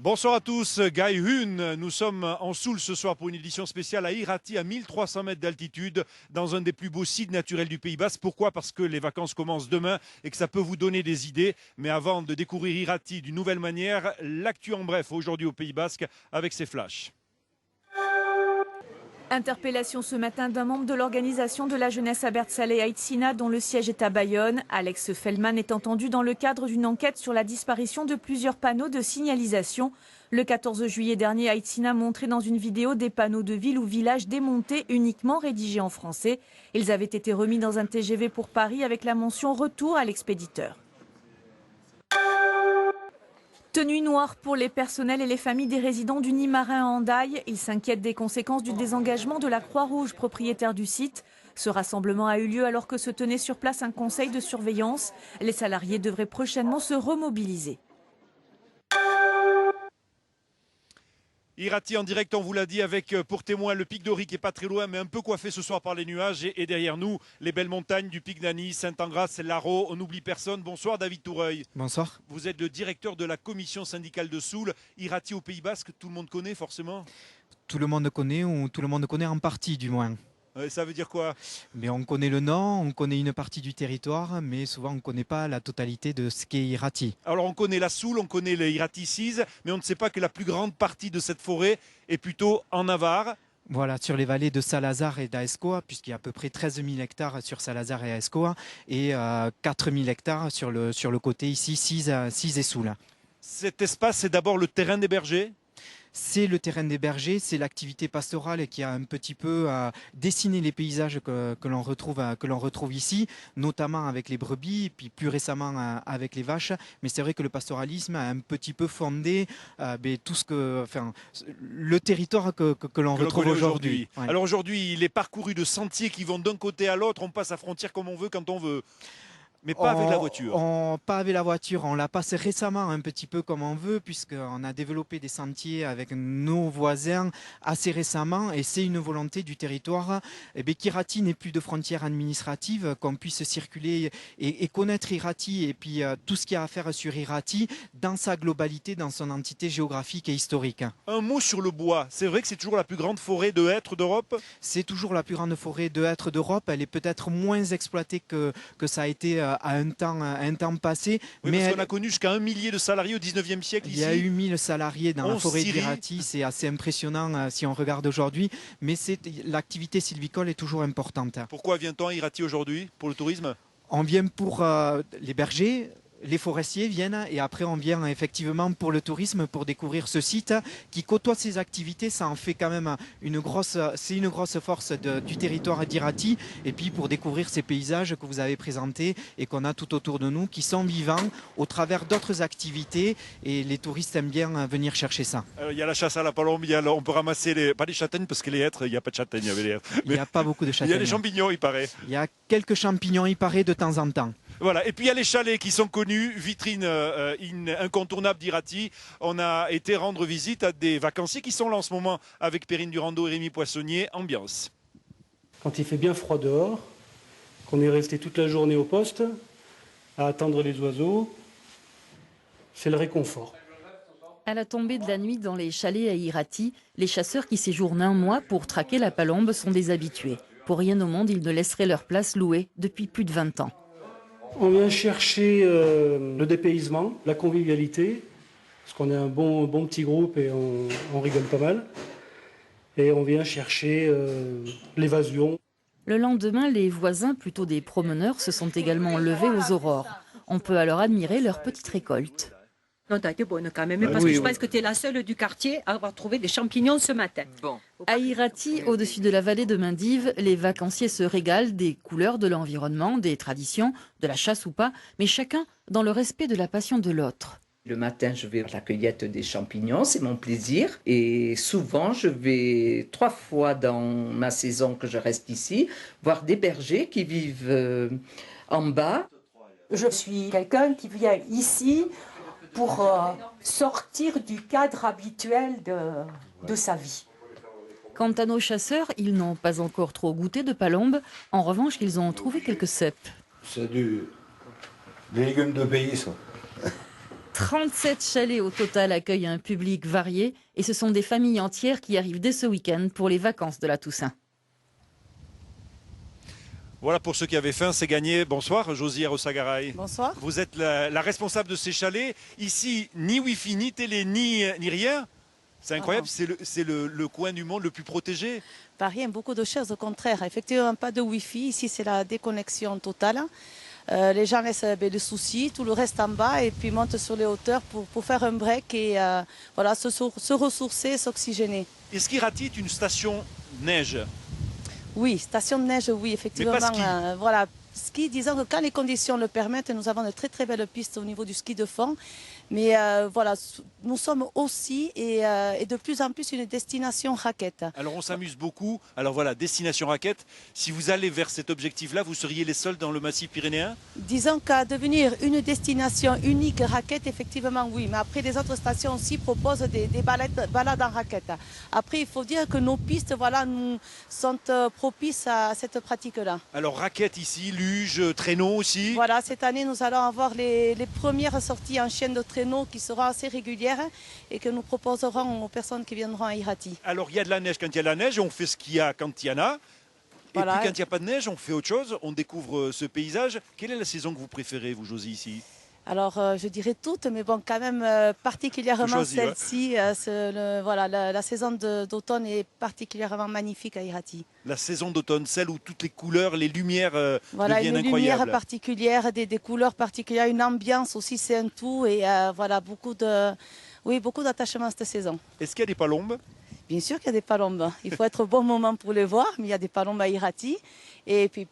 Bonsoir à tous, Guy Hun. Nous sommes en Soule ce soir pour une édition spéciale à Irati, à 1300 mètres d'altitude, dans un des plus beaux sites naturels du Pays Basque. Pourquoi? Parce que les vacances commencent demain et que ça peut vous donner des idées. Mais avant de découvrir Irati d'une nouvelle manière, l'actu en bref aujourd'hui au Pays Basque avec ses flashs. Interpellation ce matin d'un membre de l'organisation de la jeunesse Abertzale Aitzina dont le siège est à Bayonne. Alex Feldman est entendu dans le cadre d'une enquête sur la disparition de plusieurs panneaux de signalisation. Le 14 juillet dernier, Aitzina montrait dans une vidéo des panneaux de ville ou village démontés uniquement rédigés en français. Ils avaient été remis dans un TGV pour Paris avec la mention retour à l'expéditeur. Tenue noire pour les personnels et les familles des résidents du nid marin à Hendaye. Ils s'inquiètent des conséquences du désengagement de la Croix-Rouge, propriétaire du site. Ce rassemblement a eu lieu alors que se tenait sur place un conseil de surveillance. Les salariés devraient prochainement se remobiliser. Irati en direct, on vous l'a dit, avec pour témoin le pic d'Ori qui n'est pas très loin, mais un peu coiffé ce soir par les nuages. Et derrière nous, les belles montagnes du pic d'Ani, Saint-Angras, Larro, on n'oublie personne. Bonsoir David Toureuil. Bonsoir. Vous êtes le directeur de la commission syndicale de Soule. Irati au Pays Basque, tout le monde connaît forcément? Tout le monde connaît, ou tout le monde connaît en partie du moins. Ça veut dire quoi? Mais on connaît le nom, on connaît une partie du territoire, mais souvent on ne connaît pas la totalité de ce qu'est Irati. Alors on connaît la Soule, on connaît les Irati 6, mais on ne sait pas que la plus grande partie de cette forêt est plutôt en Navarre. Voilà, sur les vallées de Salazar et d'Aescoa, puisqu'il y a à peu près 13 000 hectares sur Salazar et Aescoa, et 4 000 hectares sur le côté ici, 6 et Soule. Cet espace, c'est d'abord le terrain des bergers? C'est le terrain des bergers, c'est l'activité pastorale qui a un petit peu dessiné les paysages que l'on retrouve ici, notamment avec les brebis, et puis plus récemment avec les vaches. Mais c'est vrai que le pastoralisme a un petit peu fondé le territoire que l'on retrouve aujourd'hui. Ouais. Alors aujourd'hui, il est parcouru de sentiers qui vont d'un côté à l'autre, on passe à frontière comme on veut, quand on veut. Mais pas avec la voiture. Pas avec la voiture. On la passe récemment un petit peu comme on veut, puisqu'on a développé des sentiers avec nos voisins assez récemment. Et c'est une volonté du territoire qu'Irati n'ait plus de frontières administratives, qu'on puisse circuler et connaître Irati et puis tout ce qu'il y a à faire sur Irati dans sa globalité, dans son entité géographique et historique. Un mot sur le bois. C'est vrai que c'est toujours la plus grande forêt de hêtres d'Europe? C'est toujours la plus grande forêt de hêtres d'Europe. Elle est peut-être moins exploitée que ça a été à un temps passé. Oui, mais on a connu jusqu'à 1 millier de salariés au 19e siècle ici. Il y a eu 1000 salariés dans la forêt d'Irati. C'est assez impressionnant si on regarde aujourd'hui. Mais l'activité sylvicole est toujours importante. Pourquoi vient-on à Irati aujourd'hui? Pour le tourisme? On vient pour les bergers. Les forestiers viennent et après on vient effectivement pour le tourisme, pour découvrir ce site qui côtoie ces activités. Ça en fait quand même une grosse force du territoire d'Irati, et puis pour découvrir ces paysages que vous avez présentés et qu'on a tout autour de nous, qui sont vivants au travers d'autres activités, et les touristes aiment bien venir chercher ça. Alors, il y a la chasse à la palombe, on peut ramasser pas les châtaignes parce que les hêtres, il n'y a pas de châtaignes avec les hêtres. Il n'y a pas beaucoup de châtaignes. Il y a des champignons, il paraît. Il y a quelques champignons, il paraît, de temps en temps. Voilà, et puis il y a les chalets qui sont connus, vitrine incontournable d'Irati. On a été rendre visite à des vacanciers qui sont là en ce moment avec Perrine Durando et Rémi Poissonnier. Ambiance. Quand il fait bien froid dehors, qu'on est resté toute la journée au poste à attendre les oiseaux, c'est le réconfort. À la tombée de la nuit dans les chalets à Irati, les chasseurs qui séjournent un mois pour traquer la palombe sont des habitués. Pour rien au monde, ils ne laisseraient leur place louée depuis plus de 20 ans. On vient chercher le dépaysement, la convivialité, parce qu'on est un bon petit groupe et on rigole pas mal. Et on vient chercher l'évasion. Le lendemain, les voisins, plutôt des promeneurs, se sont également levés aux aurores. On peut alors admirer leur petite récolte. Non, t'as été bonne quand même, parce que je pense que tu es la seule du quartier à avoir trouvé des champignons ce matin. Bon. À Irati, au-dessus de la vallée de Mindive, les vacanciers se régalent des couleurs de l'environnement, des traditions, de la chasse ou pas, mais chacun dans le respect de la passion de l'autre. Le matin, je vais à la cueillette des champignons, c'est mon plaisir. Et souvent, je vais 3 fois dans ma saison que je reste ici, voir des bergers qui vivent en bas. Je suis quelqu'un qui vient ici pour sortir du cadre habituel de sa vie. Quant à nos chasseurs, ils n'ont pas encore trop goûté de palombe. En revanche, ils ont trouvé quelques cèpes. C'est des légumes de pays, ça. 37 chalets au total accueillent un public varié et ce sont des familles entières qui arrivent dès ce week-end pour les vacances de la Toussaint. Voilà pour ceux qui avaient faim, c'est gagné. Bonsoir, Josie Arosagaray. Bonsoir. Vous êtes la responsable de ces chalets. Ici, ni Wi-Fi, ni télé, ni rien. C'est incroyable, c'est le coin du monde le plus protégé. Pas rien, beaucoup de choses, au contraire. Effectivement, pas de Wi-Fi. Ici, c'est la déconnexion totale. Les gens laissent le souci, tout le reste en bas et puis montent sur les hauteurs pour faire un break et voilà, se ressourcer, s'oxygéner. Est-ce qu'Irati est une station neige? Oui, station de neige, oui, effectivement. Mais pas ski. Voilà, ski, disons que quand les conditions le permettent, nous avons de très très belles pistes au niveau du ski de fond. Mais voilà, nous sommes aussi et de plus en plus une destination raquette. Alors on s'amuse beaucoup. Alors voilà, destination raquette. Si vous allez vers cet objectif-là, vous seriez les seuls dans le massif pyrénéen? Disons qu'à devenir une destination unique raquette, effectivement oui. Mais après, les autres stations aussi proposent des balades en raquette. Après, il faut dire que nos pistes voilà, nous sont propices à cette pratique-là. Alors raquette ici, luge, traîneau aussi. Voilà, cette année, nous allons avoir les premières sorties en chaîne de traîneau qui seront assez régulières et que nous proposerons aux personnes qui viendront à Irati. Alors il y a de la neige quand il y a de la neige, on fait ce qu'il y a quand il y en a. Voilà. Et puis quand il n'y a pas de neige, on fait autre chose, on découvre ce paysage. Quelle est la saison que vous préférez, vous, Josie, ici? Alors, je dirais toutes, mais bon, quand même, particulièrement celle-ci. Voilà, la saison d'automne est particulièrement magnifique à Irati. La saison d'automne, celle où toutes les couleurs, les lumières voilà, deviennent incroyables. Une lumière particulière, des couleurs particulières, une ambiance aussi, c'est un tout. Et voilà, beaucoup d'attachement cette saison. Est-ce qu'il y a des palombes? Bien sûr qu'il y a des palombes. Il faut être au bon moment pour les voir, mais il y a des palombes à Irati. Et puis